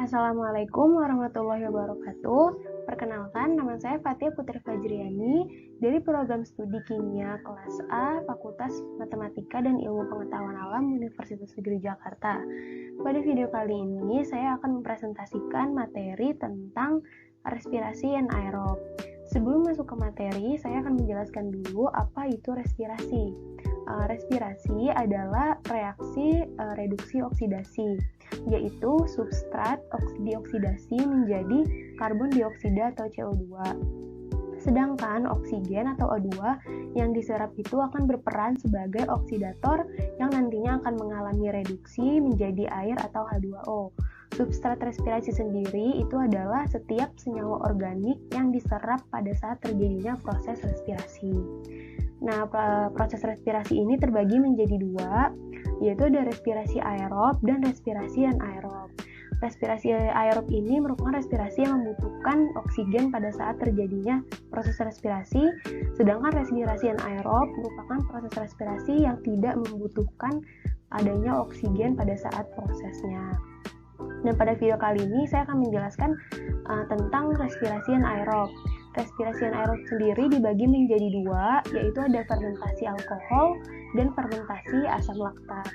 Assalamualaikum warahmatullahi wabarakatuh. Perkenalkan, nama saya Fatia Putri Fajriani dari program studi Kimia kelas A, Fakultas Matematika dan Ilmu Pengetahuan Alam Universitas Negeri Jakarta. Pada video kali ini, saya akan mempresentasikan materi tentang respirasi anaerob. Sebelum masuk ke materi, saya akan menjelaskan dulu apa itu respirasi. Respirasi adalah reaksi reduksi oksidasi, yaitu substrat dioksidasi menjadi karbon dioksida atau CO2. Sedangkan oksigen atau O2 yang diserap itu akan berperan sebagai oksidator yang nantinya akan mengalami reduksi menjadi air atau H2O. Substrat respirasi sendiri itu adalah setiap senyawa organik yang diserap pada saat terjadinya proses respirasi. Nah, proses respirasi ini terbagi menjadi dua, yaitu ada respirasi aerob dan respirasi anaerob. Respirasi aerob ini merupakan respirasi yang membutuhkan oksigen pada saat terjadinya proses respirasi, sedangkan respirasi anaerob merupakan proses respirasi yang tidak membutuhkan adanya oksigen pada saat prosesnya. Dan pada video kali ini saya akan menjelaskan tentang respirasi anaerob. Respirasi anaerob sendiri dibagi menjadi dua, yaitu ada fermentasi alkohol dan fermentasi asam laktat.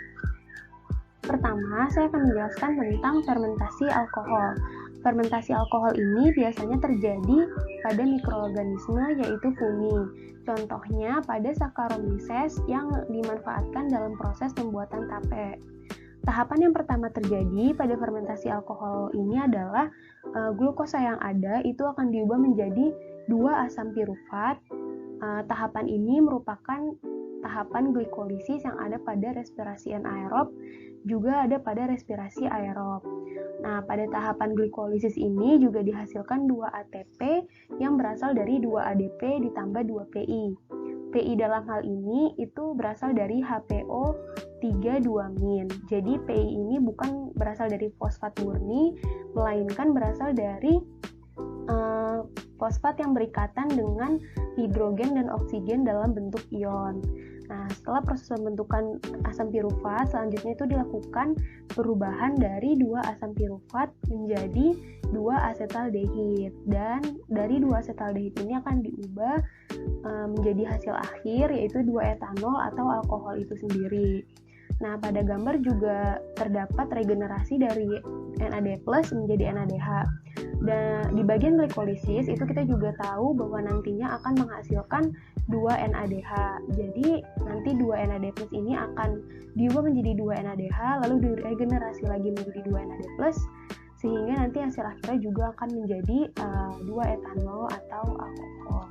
Pertama, saya akan menjelaskan tentang fermentasi alkohol. Fermentasi alkohol ini biasanya terjadi pada mikroorganisme yaitu fungi. Contohnya pada Saccharomyces yang dimanfaatkan dalam proses pembuatan tape. Tahapan yang pertama terjadi pada fermentasi alkohol ini adalah glukosa yang ada itu akan diubah menjadi 2 asam pirufat. Tahapan ini merupakan tahapan glikolisis yang ada pada respirasi anaerob, juga ada pada respirasi aerob. Nah, pada tahapan glikolisis ini juga dihasilkan 2 ATP yang berasal dari 2 ADP ditambah 2 PI. PI dalam hal ini itu berasal dari HPO32-. Jadi PI ini bukan berasal dari fosfat murni, melainkan berasal dari fosfat yang berikatan dengan hidrogen dan oksigen dalam bentuk ion. Nah, setelah proses pembentukan asam pirufat, selanjutnya itu dilakukan perubahan dari 2 asam pirufat menjadi 2 asetaldehid, dan dari 2 asetaldehid ini akan diubah menjadi hasil akhir yaitu 2 etanol atau alkohol itu sendiri. Nah, pada gambar juga terdapat regenerasi dari NAD+ menjadi NADH. Dan di bagian glikolisis itu kita juga tahu bahwa nantinya akan menghasilkan 2 NADH. Jadi nanti 2 NAD+ ini akan diubah menjadi 2 NADH, lalu diregenerasi lagi menjadi 2 NAD+, sehingga nanti hasil akhirnya juga akan menjadi 2 etanol atau alkohol.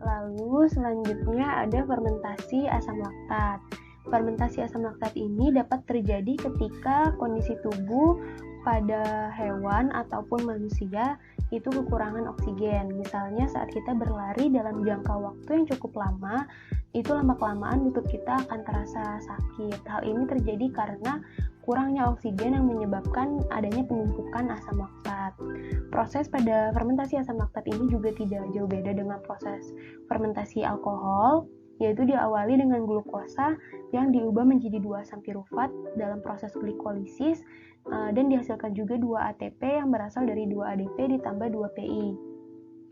Lalu selanjutnya ada fermentasi asam laktat. Fermentasi asam laktat ini dapat terjadi ketika kondisi tubuh pada hewan ataupun manusia itu kekurangan oksigen. Misalnya saat kita berlari dalam jangka waktu yang cukup lama, itu lama-kelamaan lutut kita akan terasa sakit. Hal ini terjadi karena kurangnya oksigen yang menyebabkan adanya penumpukan asam laktat. Proses pada fermentasi asam laktat ini juga tidak jauh beda dengan proses fermentasi alkohol, yaitu diawali dengan glukosa yang diubah menjadi 2 asam pirufat dalam proses glikolisis, dan dihasilkan juga 2 ATP yang berasal dari 2 ADP ditambah 2 PI.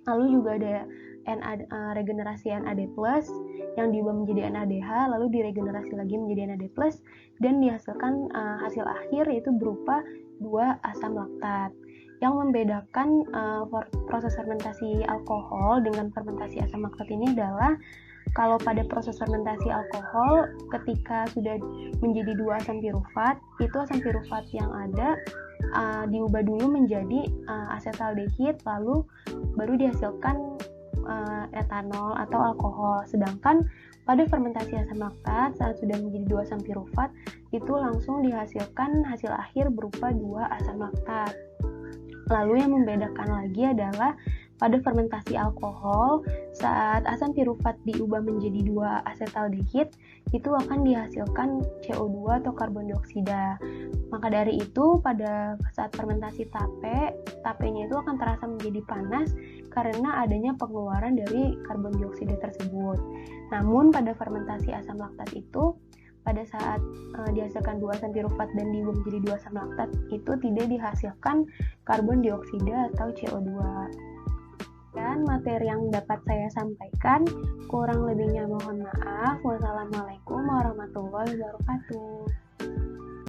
Lalu juga ada regenerasi NAD+ yang diubah menjadi NADH, lalu diregenerasi lagi menjadi NAD+, dan dihasilkan hasil akhir yaitu berupa 2 asam laktat. Yang membedakan proses fermentasi alkohol dengan fermentasi asam laktat ini adalah kalau pada proses fermentasi alkohol, ketika sudah menjadi 2 asam pirufat, itu asam pirufat yang ada diubah dulu menjadi asetaldehid, lalu baru dihasilkan etanol atau alkohol. Sedangkan pada fermentasi asam laktat, saat sudah menjadi 2 asam pirufat, itu langsung dihasilkan hasil akhir berupa 2 asam laktat. Lalu yang membedakan lagi adalah pada fermentasi alkohol, saat asam pirufat diubah menjadi 2 asetaldehid, itu akan dihasilkan CO2 atau karbon dioksida. Maka dari itu, pada saat fermentasi tapenya itu akan terasa menjadi panas karena adanya pengeluaran dari karbon dioksida tersebut. Namun pada fermentasi asam laktat itu, pada saat dihasilkan 2 asam pirufat dan dibuang jadi 2 asam laktat itu tidak dihasilkan karbon dioksida atau CO2. Dan materi yang dapat saya sampaikan, kurang lebihnya mohon maaf. Wassalamualaikum warahmatullahi wabarakatuh.